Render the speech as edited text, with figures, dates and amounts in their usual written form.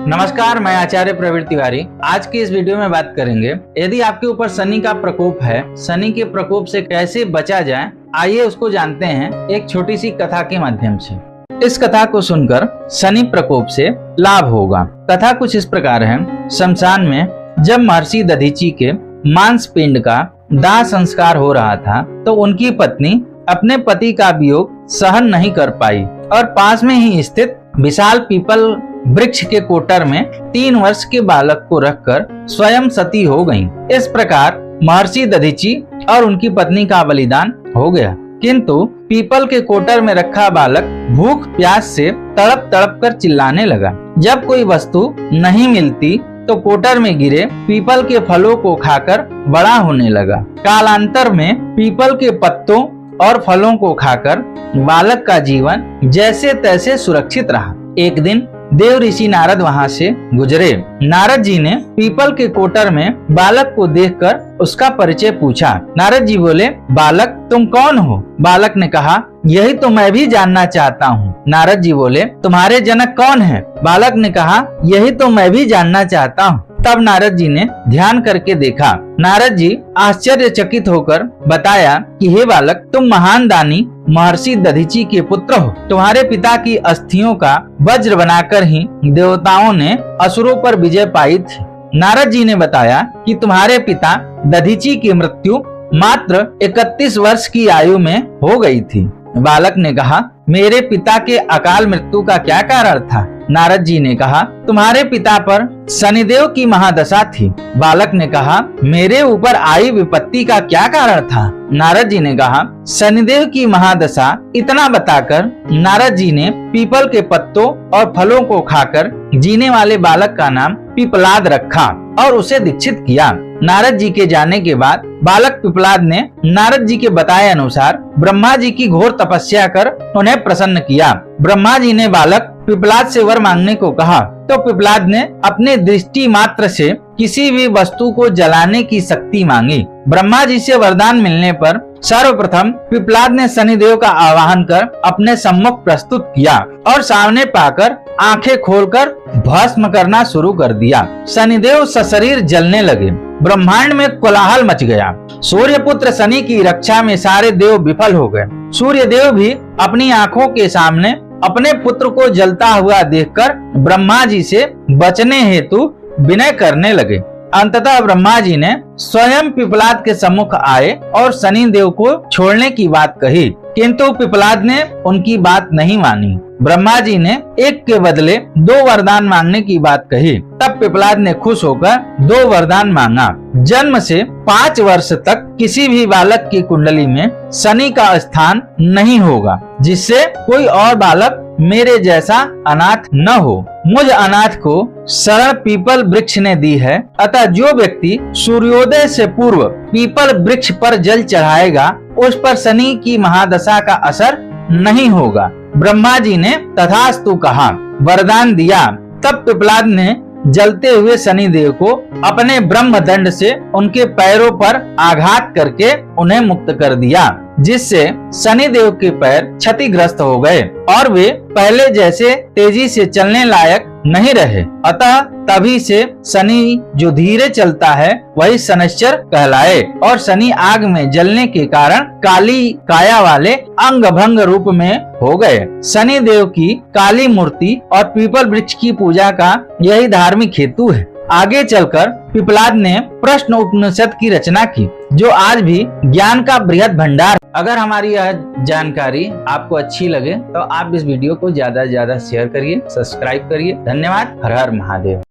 नमस्कार, मैं आचार्य प्रवीण तिवारी। आज की इस वीडियो में बात करेंगे, यदि आपके ऊपर शनि का प्रकोप है, शनि के प्रकोप से कैसे बचा जाए, आइए उसको जानते हैं एक छोटी सी कथा के माध्यम से। इस कथा को सुनकर शनि प्रकोप से लाभ होगा। कथा कुछ इस प्रकार है। शमशान में जब महर्षि दधीचि के मांस पिंड का दाह संस्कार हो रहा था, तो उनकी पत्नी अपने पति का वियोग सहन नहीं कर पाई और पास में ही स्थित विशाल पीपल वृक्ष के कोटर में 3 वर्ष के बालक को रखकर स्वयं सती हो गईं। इस प्रकार महर्षि दधीचि और उनकी पत्नी का बलिदान हो गया। किंतु पीपल के कोटर में रखा बालक भूख प्यास से तड़प तड़प कर चिल्लाने लगा। जब कोई वस्तु नहीं मिलती तो कोटर में गिरे पीपल के फलों को खाकर बड़ा होने लगा। कालांतर में पीपल के पत्तों और फलों को खाकर बालक का जीवन जैसे तैसे सुरक्षित रहा। एक दिन देव ऋषि नारद वहां से गुजरे। नारद जी ने पीपल के कोटर में बालक को देखकर उसका परिचय पूछा। नारद जी बोले, बालक तुम कौन हो? बालक ने कहा, यही तो मैं भी जानना चाहता हूँ। नारद जी बोले, तुम्हारे जनक कौन है? बालक ने कहा, यही तो मैं भी जानना चाहता हूँ। तब नारद जी ने ध्यान करके देखा। नारद जी आश्चर्यचकित होकर बताया कि हे बालक, तुम महान दानी महर्षि दधीचि के पुत्र हो। तुम्हारे पिता की अस्थियों का वज्र बनाकर ही देवताओं ने असुरों पर विजय पाई थी। नारद जी ने बताया कि तुम्हारे पिता दधीचि की मृत्यु मात्र 31 वर्ष की आयु में हो गई थी। बालक ने कहा, मेरे पिता के अकाल मृत्यु का क्या कारण था? नारद जी ने कहा, तुम्हारे पिता पर शनिदेव की महादशा थी। बालक ने कहा, मेरे ऊपर आई विपत्ति का क्या कारण था? नारद जी ने कहा, शनिदेव की महादशा। इतना बताकर नारद जी ने पीपल के पत्तों और फलों को खाकर जीने वाले बालक का नाम पिपलाद रखा और उसे दीक्षित किया। नारद जी के जाने के बाद बालक पिपलाद ने नारद जी के बताए अनुसार ब्रह्मा जी की घोर तपस्या कर उन्हें प्रसन्न किया। ब्रह्मा जी ने बालक पिपलाद से वर मांगने को कहा, तो पिपलाद ने अपने दृष्टि मात्र से किसी भी वस्तु को जलाने की शक्ति मांगी। ब्रह्मा जी से वरदान मिलने पर सर्वप्रथम पिपलाद ने शनिदेव का आवाहन कर अपने सम्मुख प्रस्तुत किया और सामने पाकर आंखें खोलकर भस्म करना शुरू कर दिया। शनिदेव सशरीर जलने लगे। ब्रह्मांड में कोलाहल मच गया। सूर्य पुत्र शनि की रक्षा में सारे देव विफल हो गए। सूर्य देव भी अपनी आंखों के सामने अपने पुत्र को जलता हुआ देखकर ब्रह्मा जी से बचने हेतु विनय करने लगे। अंततः ब्रह्मा जी ने स्वयं पिपलाद के सम्मुख आए और शनि देव को छोड़ने की बात कही, किंतु पिपलाद ने उनकी बात नहीं मानी। ब्रह्मा जी ने एक के बदले 2 वरदान मांगने की बात कही। तब पिपलाद ने खुश होकर 2 वरदान मांगा। जन्म से 5 वर्ष तक किसी भी बालक की कुंडली में शनि का स्थान नहीं होगा, जिससे कोई और बालक मेरे जैसा अनाथ न हो। मुझ अनाथ को शरण पीपल वृक्ष ने दी है, अतः जो व्यक्ति सूर्योदय से पूर्व पीपल वृक्ष पर जल चढ़ाएगा, उस पर शनि की महादशा का असर नहीं होगा। ब्रह्मा जी ने तथास्तु कहा, वरदान दिया। तब पिपलाद ने जलते हुए शनिदेव को अपने ब्रह्म दंड से उनके पैरों पर आघात करके उन्हें मुक्त कर दिया, जिससे शनिदेव के पैर क्षतिग्रस्त हो गए और वे पहले जैसे तेजी से चलने लायक नहीं रहे। अतः तभी से शनि जो धीरे चलता है वही शनैश्चर कहलाए और शनि आग में जलने के कारण काली काया वाले अंग भंग रूप में हो गए। शनि देव की काली मूर्ति और पीपल वृक्ष की पूजा का यही धार्मिक हेतु है। आगे चलकर पिपलाद ने प्रश्न उपनिषद की रचना की, जो आज भी ज्ञान का बृहद भंडार। अगर हमारी यह जानकारी आपको अच्छी लगे तो आप इस वीडियो को ज्यादा से ज्यादा शेयर करिए, सब्सक्राइब करिए। धन्यवाद। हर हर महादेव।